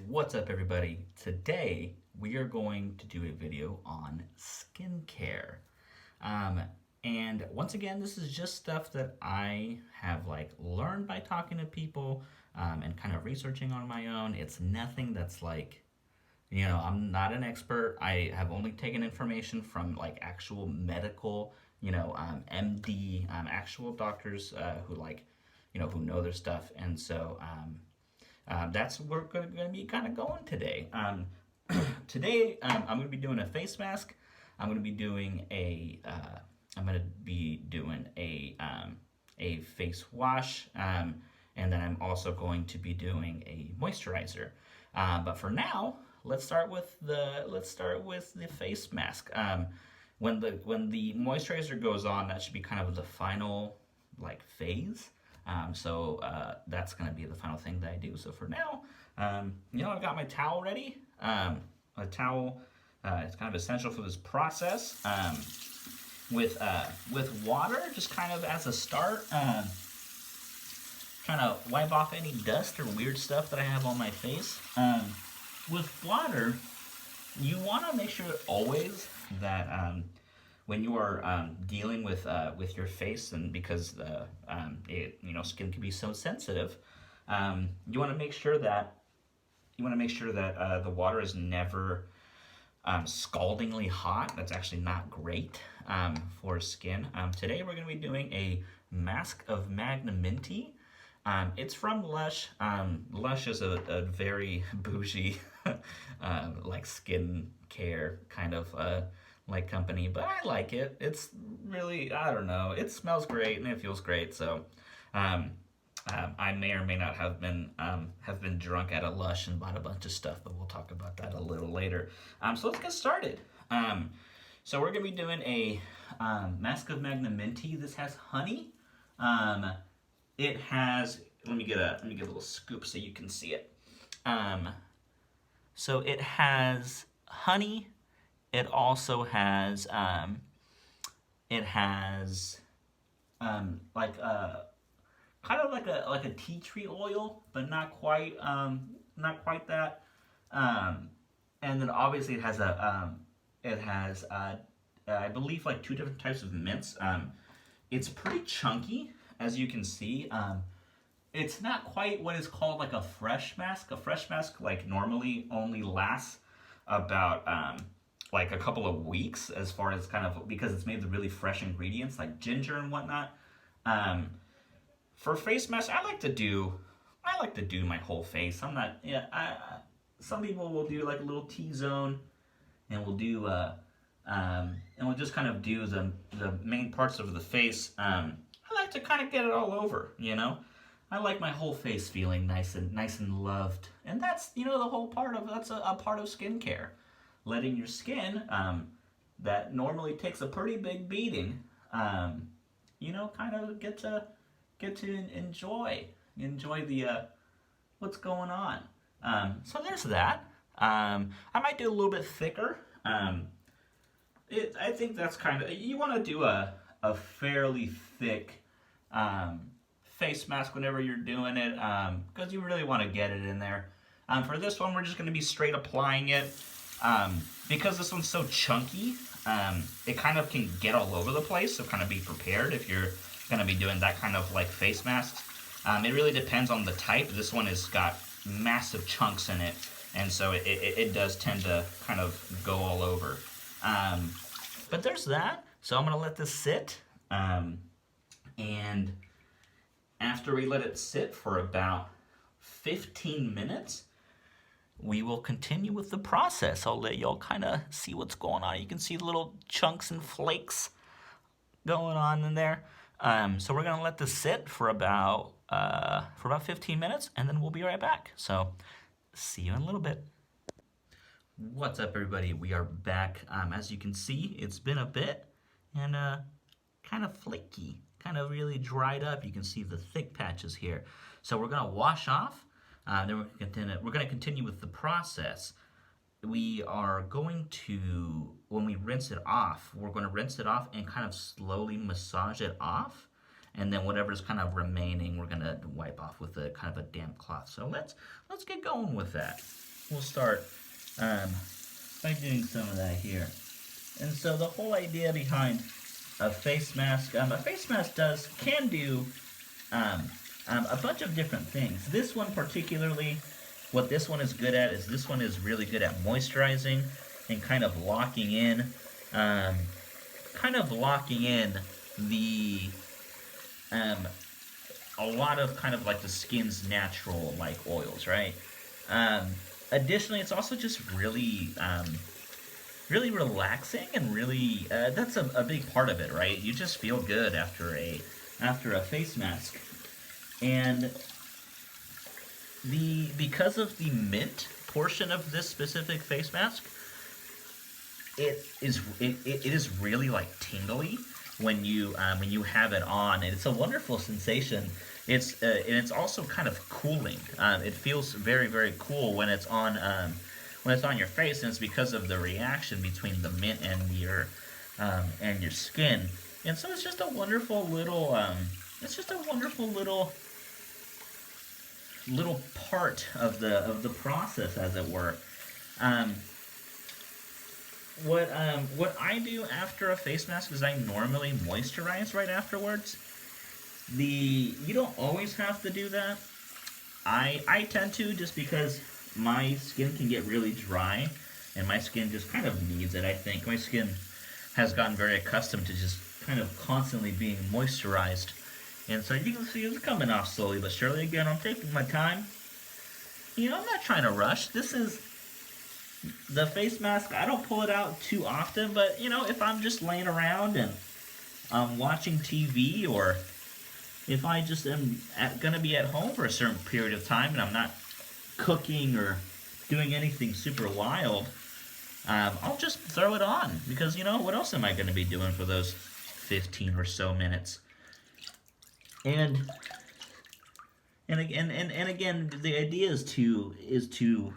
What's up, everybody? Today we are going to do a video on skincare. Um, and once again, this is just stuff that I have learned by talking to people and kind of researching on my own. It's nothing that's I'm not an expert. I have only taken information from actual medical, MD, actual doctors who know their stuff. And so that's where we're going to be kind of going today. Today, I'm going to be doing a face mask. I'm going to be doing a face wash, and then I'm also going to be doing a moisturizer. But for now, let's start with the face mask. When the moisturizer goes on, that should be kind of the final phase. That's going to be the final thing that I do. So for now, I've got my towel ready. A towel is kind of essential for this process. With water, just kind of as a start, trying to wipe off any dust or weird stuff that I have on my face. With water, you want to make sure always that when you are dealing with your face, and because skin can be so sensitive, you want to make sure that the water is never scaldingly hot. That's actually not great for skin. Today we're going to be doing a mask of magnamenti. It's from Lush. Lush is a very bougie skin care kind of company, but I like it. It's really, I don't know, it smells great and it feels great. So I may or may not have been drunk at a Lush and bought a bunch of stuff, but we'll talk about that a little later. So let's get started. So we're gonna be doing a mask of magnamenti. This has honey. It has. Let me get a little scoop so you can see it. So it has honey. It also has kind of like a tea tree oil, but not quite that. And then obviously it has I believe two different types of mints. It's pretty chunky, as you can see. It's not quite what is called a fresh mask. A fresh mask normally only lasts about a couple of weeks, as far as kind of, because it's made with really fresh ingredients like ginger and whatnot. For face masks, I like to do my whole face. I'm not, some people will do a little T-zone, and we'll do and we'll just kind of do the main parts of the face. I like to kind of get it all over, I like my whole face feeling nice and loved, and that's the whole part of that's a part of skincare, letting your skin that normally takes a pretty big beating, kind of get to enjoy the what's going on. So there's that. I might do a little bit thicker. I think that's kind of, you want to do a fairly thick face mask whenever you're doing it, because you really want to get it in there. For this one, we're just going to be straight applying it. Because this one's so chunky, it kind of can get all over the place, so kind of be prepared if you're going to be doing that kind of face masks. It really depends on the type. This one has got massive chunks in it, and so it does tend to kind of go all over. But there's that. So I'm going to let this sit, and after we let it sit for about 15 minutes, we will continue with the process. I'll let y'all kind of see what's going on. You can see the little chunks and flakes going on in there. So we're gonna let this sit for about 15 minutes, and then we'll be right back. So see you in a little bit. What's up, everybody? We are back. As you can see, it's been a bit, and kind of flaky, kind of really dried up. You can see the thick patches here. So we're gonna wash off. Then we're going to continue with the process. We are going to, when we rinse it off, we're going to rinse it off and kind of slowly massage it off. And then whatever's kind of remaining, we're going to wipe off with a kind of a damp cloth. So let's get going with that. we'll start by doing some of that here. And so the whole idea behind a face mask can do um, a bunch of different things. This one particularly, what this one is good at is this one is really good at moisturizing and um, kind of locking in the um, a lot of kind of like the skin's natural like oils, right? Um, Additionally, it's also just really relaxing and really that's a big part of it, right? You just feel good after a face mask, and the because of the mint portion of this specific face mask, it is really like tingly when you have it on, and it's a wonderful sensation. And it's also kind of cooling. It feels very cool when it's on your face, and it's because of the reaction between the mint and your skin. And so it's just a wonderful little part of the process, as it were. Um, what I do after a face mask is I normally moisturize right afterwards. You don't always have to do that. I tend to, just because my skin can get really dry, and my skin just kind of needs it. I think my skin has gotten very accustomed to just kind of constantly being moisturized, and so you can see it's coming off slowly but surely. Again, I'm taking my time. I'm not trying to rush. This is the face mask. I don't pull it out too often, but if I'm just laying around and I'm watching TV, or if I just am gonna be at home for a certain period of time and I'm not cooking or doing anything super wild, I'll just throw it on, because what else am I gonna be doing for those 15 or so minutes? And again, the idea is to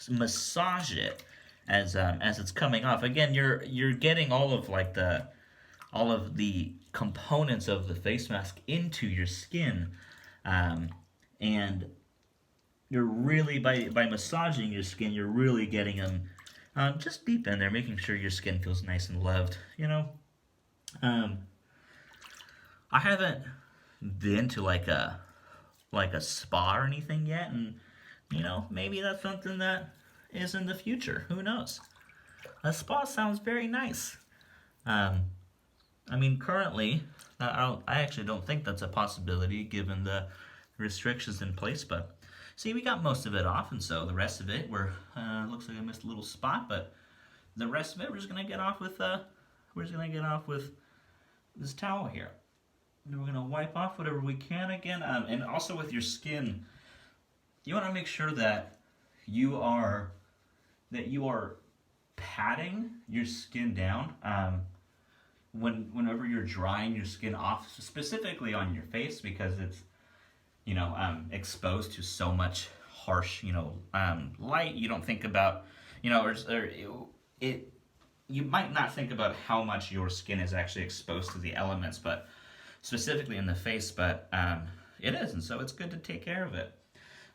massage it as it's coming off. Again, you're getting all of the components of the face mask into your skin, and you're really by massaging your skin, you're really getting them just deep in there, making sure your skin feels nice and loved. Um, I haven't been to like a spa or anything yet, and maybe that's something that is in the future. Who knows? A spa sounds very nice. Um, I mean, currently, I actually don't think that's a possibility given the restrictions in place. But see, we got most of it off, and so the rest of it, looks like I missed a little spot, but the rest of it, we're just gonna get off with this towel here. And we're gonna wipe off whatever we can again, and also with your skin, you want to make sure that you are patting your skin down. Whenever you're drying your skin off, specifically on your face, because it's exposed to so much harsh light. You don't think about you might not think about how much your skin is actually exposed to the elements, but specifically in the face. But it is, and so it's good to take care of it.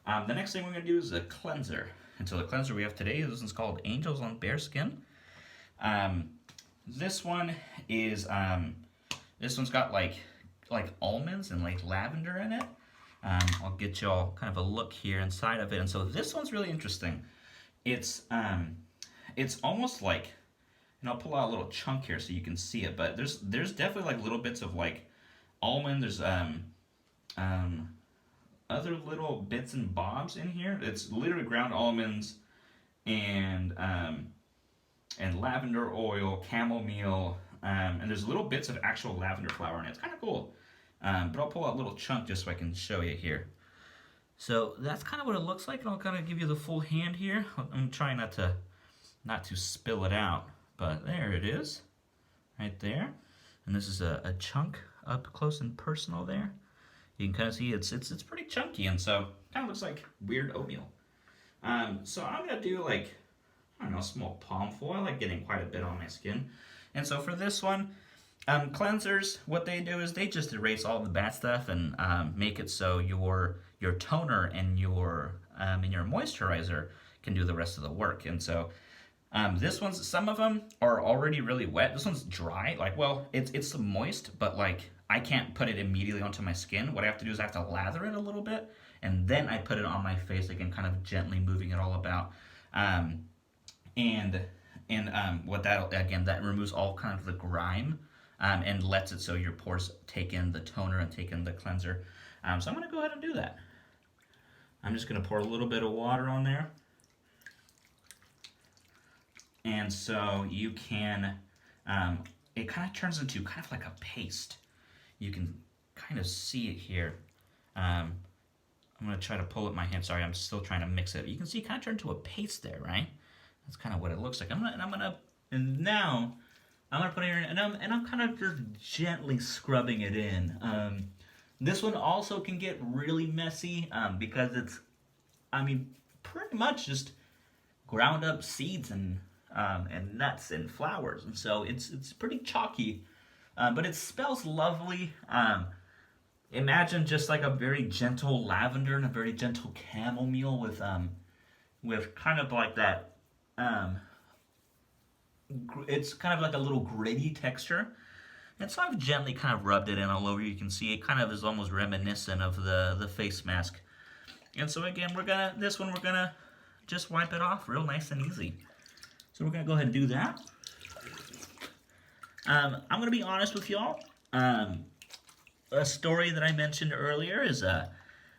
The next thing we're going to do is a cleanser. And so the cleanser we have today, this one's called Angels on Bare Skin. This one is this one's got like almonds and like lavender in it. I'll get y'all kind of a look here inside of it. And so this one's really interesting. It's almost like, and I'll pull out a little chunk here so you can see it, but there's definitely like little bits of like almond. There's other little bits and bobs in here. It's literally ground almonds and lavender oil, chamomile, and there's little bits of actual lavender flower in it. It's kind of cool. But I'll pull out a little chunk just so I can show you here. So that's kind of what it looks like, and I'll kind of give you the full hand here. I'm trying not to spill it out, but there it is, right there. And this is a chunk up close and personal there. You can kind of see it's pretty chunky, and so kind of looks like weird oatmeal. So I'm gonna do like, I don't know, a small palmful. I like getting quite a bit on my skin, and so for this one, cleansers, what they do is they just erase all the bad stuff and make it so your toner and your and your moisturizer can do the rest of the work. And so this one's, some of them are already really wet. This one's dry. Like, well, it's moist, but like I can't put it immediately onto my skin. What I have to do is I have to lather it a little bit, and then I put it on my face again, kind of gently moving it all about. And what that, again, that removes all kind of the grime, and lets it so your pores take in the toner and take in the cleanser. So I'm going to go ahead and do that. I'm just going to pour a little bit of water on there. And so you can, it kind of turns into kind of like a paste. You can kind of see it here. I'm going to try to pull it with my hand. Sorry, I'm still trying to mix it. You can see it kind of turned into a paste there, right? That's kind of what it looks like. And now I'm gonna put it in, and I'm kind of just gently scrubbing it in. This one also can get really messy because it's, I mean, pretty much just ground up seeds and nuts and flowers, and so it's pretty chalky, but it smells lovely. Imagine just like a very gentle lavender and a very gentle chamomile with kind of like that. It's kind of like a little gritty texture, and so I've gently kind of rubbed it in all over. You can see it kind of is almost reminiscent of the face mask. And so again, we're gonna just wipe it off real nice and easy. So we're gonna go ahead and do that. I'm gonna be honest with y'all. A story that I mentioned earlier is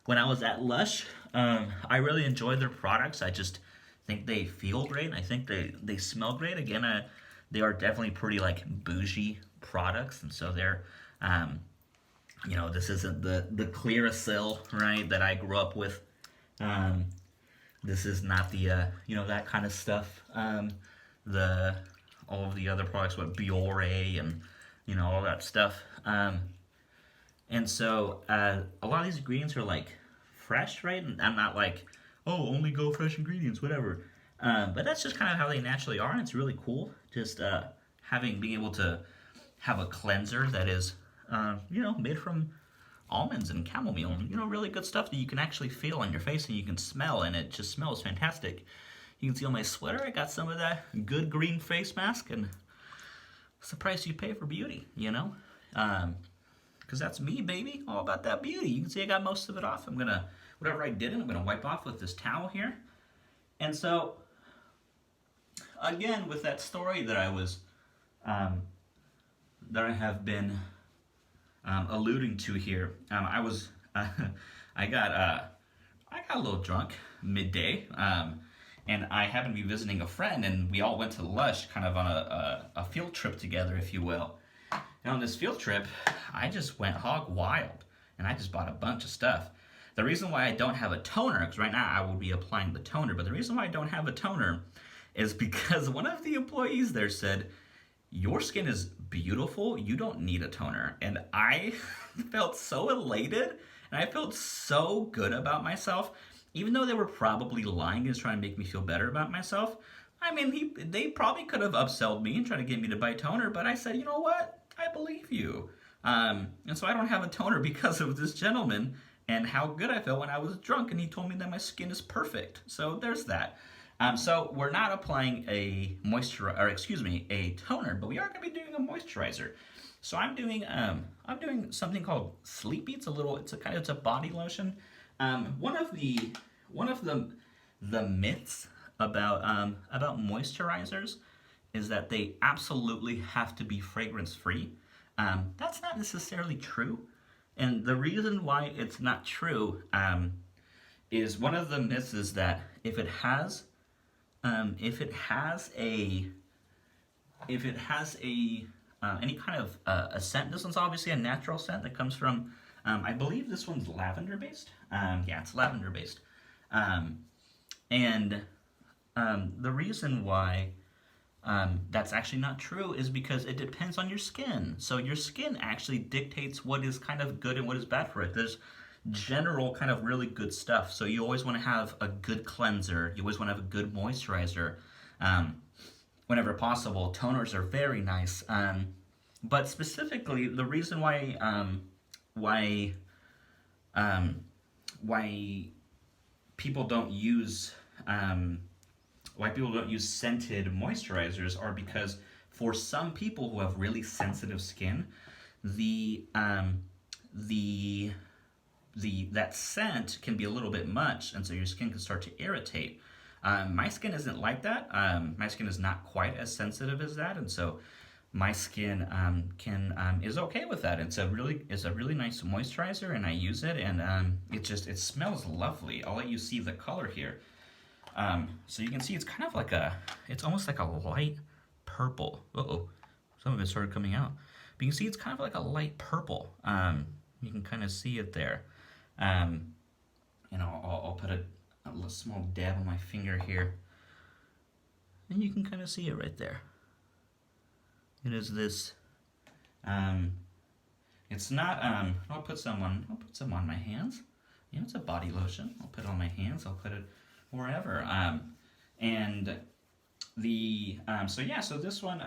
when I was at Lush. I really enjoyed their products. I just think they feel great. I think they smell great. Again, they are definitely pretty like bougie products, and so they're, this isn't the Clearasil, right, that I grew up with. This is not the that kind of stuff. All of the other products with Biore and all that stuff. And so a lot of these ingredients are like fresh, right? And I'm not like, oh, only go fresh ingredients, whatever. But that's just kind of how they naturally are, and it's really cool. Just being able to have a cleanser that is, made from almonds and chamomile, and really good stuff that you can actually feel on your face and you can smell, and it just smells fantastic. You can see on my sweater, I got some of that good green face mask, and it's the price you pay for beauty, because that's me, baby, all about that beauty. You can see I got most of it off. Whatever I didn't, I'm gonna wipe off with this towel here. And so, again, with that story that I have been alluding to here, I got a little drunk midday, and I happened to be visiting a friend, and we all went to Lush, kind of on a field trip together, if you will. And on this field trip, I just went hog wild, and I just bought a bunch of stuff. The reason why I don't have a toner, because right now I will be applying the toner, but the reason why I don't have a toner is because one of the employees there said, your skin is beautiful, you don't need a toner. And I felt so elated, and I felt so good about myself, even though they were probably lying and trying to make me feel better about myself. I mean, they probably could have upsold me and tried to get me to buy toner, but I said, you know what? I believe you. And so I don't have a toner because of this gentleman and how good I felt when I was drunk, and he told me that my skin is perfect. So there's that. So we're not applying a toner, but we are going to be doing a moisturizer. So I'm doing something called Sleepy. It's a body lotion. One of the myths about moisturizers is that they absolutely have to be fragrance free. That's not necessarily true. And the reason why it's not true is one of the myths is that if it has any kind of a scent, this one's obviously a natural scent that comes from, I believe this one's lavender based. Yeah, it's lavender based. And the reason why that's actually not true is because it depends on your skin. So your skin actually dictates what is kind of good and what is bad for it. There's general kind of really good stuff. So you always want to have a good cleanser. You always want to have a good moisturizer. Whenever possible, toners are very nice. But specifically, the reason why people don't use um, why people don't use scented moisturizers are because for some people who have really sensitive skin, the the that scent can be a little bit much, and so your skin can start to irritate. My skin isn't like that. My skin is not quite as sensitive as that, and so my skin is okay with that. It's a really nice moisturizer, and I use it, and it smells lovely. I'll let you see the color here. So you can see it's almost like a light purple. Uh-oh, some of it started coming out. But you can see it's kind of like a light purple. You can kind of see it there. And I'll put a small dab on my finger here. And you can kind of see it right there. It is this, it's not, I'll put some on my hands. You know, it's a body lotion. I'll put it on my hands. I'll put it wherever. So this one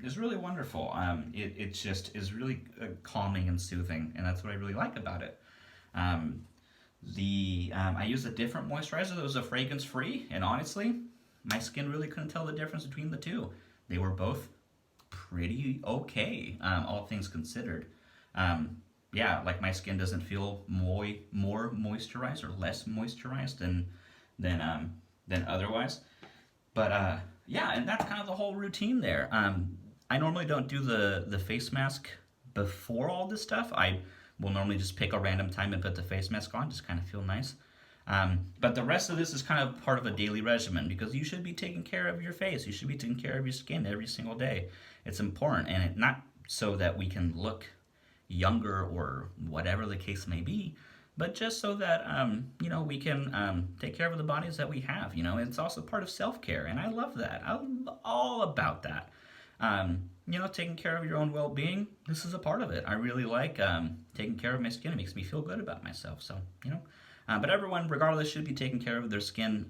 is really wonderful. It just is really calming and soothing, and that's what I really like about it. I used a different moisturizer that was a fragrance free, and honestly, my skin really couldn't tell the difference between the two. They were both pretty okay, all things considered. Like my skin doesn't feel more moisturized or less moisturized than otherwise. But and that's kind of the whole routine there. I normally don't do the face mask before all this stuff. I will normally just pick a random time and put the face mask on, just kind of feel nice. But the rest of this is kind of part of a daily regimen because you should be taking care of your face. You should be taking care of your skin every single day. It's important, and not so that we can look younger or whatever the case may be, but just so that we can take care of the bodies that we have. It's also part of self-care, and I love that. I'm all about that. Taking care of your own well-being. This is a part of it. I really like taking care of my skin. It makes me feel good about myself. So but everyone, regardless, should be taking care of their skin.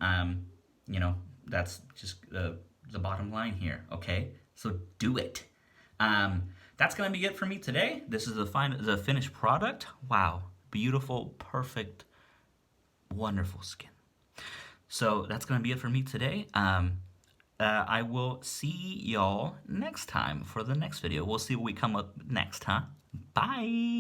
That's just the bottom line here. Okay, so do it. That's gonna be it for me today. This is the finished product. Wow. Beautiful, perfect, wonderful skin. So that's going to be it for me today. I will see y'all next time for the next video. We'll see what we come up next, huh? Bye!